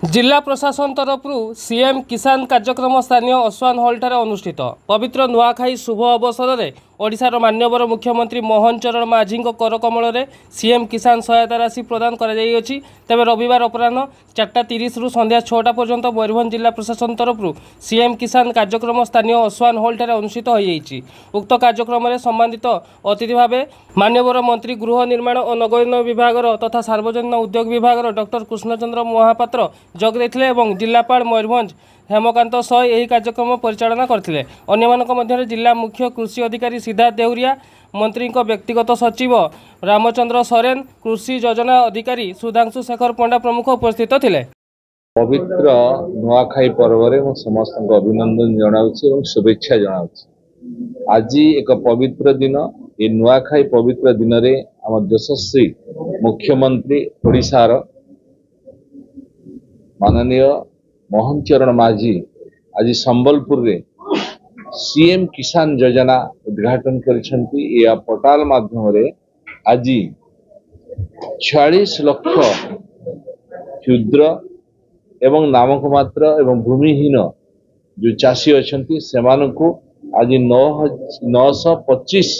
जिला प्रशासन तरफ सीएम किसान कार्यक्रम स्थानीय अस्वान हॉल अनुष्ठित पवित्र नुआखाई शुभ अवसर में ओडिशार मान्यवर मुख्यमंत्री मोहन चरण माझी करकमल में सीएम किसान सहायता राशि प्रदान कराई। तेज रविवार अपराह 4:30 रु संध्या 6टा पर्यंत मयूरभंज जिला प्रशासन तरफ सीएम किसान कार्यक्रम स्थानीय अस्वान हॉल अनुष्ठित होती। उक्त कार्यक्रम में सम्मानित अतिथि भाव मान्यवर मंत्री गृह निर्माण और नगरीय विभाग तथा सार्वजनिक उद्योग विभाग डॉक्टर कृष्णचंद्र महापात्र जोग देथिले एवं जिलापाल मयूरभंज हेमकांत सय यह कार्यक्रम परिचालना करथिले। अन्यमानक मध्य जिला मुख्य कृषि अधिकारी सिद्धार्थ देहुरिया, मंत्री व्यक्तिगत सचिव रामचंद्र सोरेन, कृषि योजना अधिकारी सुधांशु शेखर पंडा प्रमुख उपस्थित थिले। पवित्र नुआखाई पर्व रे समस्त अभिनंदन जनाउछि और शुभेच्छा जनाउछि। आज एक पवित्र दिन, ये नुआखाई पवित्र दिन रे आम यशस्वी मुख्यमंत्री ओडिशार माननीय मोहन चरण माझी आज संबलपुर रे सीएम किसान योजना उद्घाटन करिसेंती। या पोर्टाल माध्यम रे आज 46 लाख क्षुद्र एवं नामक मात्र एवं भूमिहीन जो चाषी अछंती सेमानकु आज 925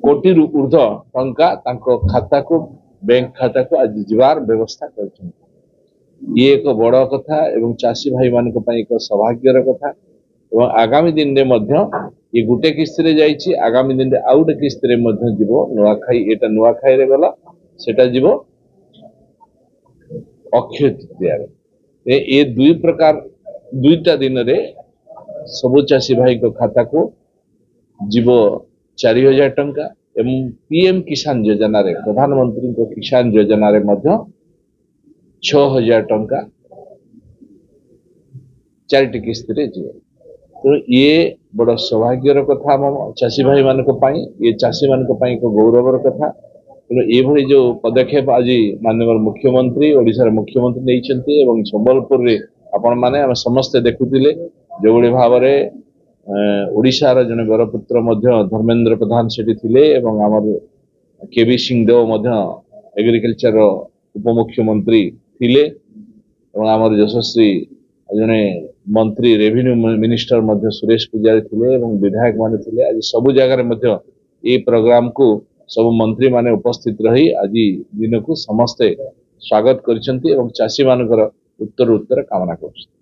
कोटी रु ऊर्ध्व टंका तांको खाता को बैंक खाता को आज जीवार व्यवस्था करछंती। ये एक बड़ कथा एवं चाषी भाई मानक पई एक सौभाग्यर कथा। एवं आगामी दिन रे मध्य ये गुटे किस्त रे जाईछि, आगामी दिन रे आउटे किस्त रे मध्य जीवो नुआखाई। एटा नुआखाई रे गला, सेटा जीवो अक्षय तृतीया रे। ये दुई प्रकार दुईटा दिन रे सबु चाषी भाई को खाता को जीवो 4000 टंका एवं पीएम किसान योजना रे प्रधानमंत्री को किसान योजना रे मध्य 6000 टंका 4टी किस्त रे जीवो। तो ये बड़ सौभाग्यर कथा चाषी भाई मानक पई, ये चाषी मानक पई को गौरवर कथा। तो ये भली जो पदक्षेप आज माननीय मुख्यमंत्री ओडिशार मुख्यमंत्री नहीं एवं संबलपुर रे आपण माने हम समस्त देखुतिले जो भली भाव रे ओडिशार जने बरपुत्र मध्य धर्मेंद्र प्रधान सेठी थिले एवं हमर केबी सिंह देव मध्य एग्रीकल्चर उपमुख्यमंत्री थिले एवं हमर यशस्वी जने मंत्री रेवेन्यू मिनिस्टर मध्य सुरेश पुजारी थिले एवं विधायक माने थिले। आज सब जगह रे मध्य ये प्रोग्राम को सब मंत्री माने उपस्थित रही आज दिन को समस्ते स्वागत करिसेंती एवं चाषी मानकर उत्तर कामना करछंती।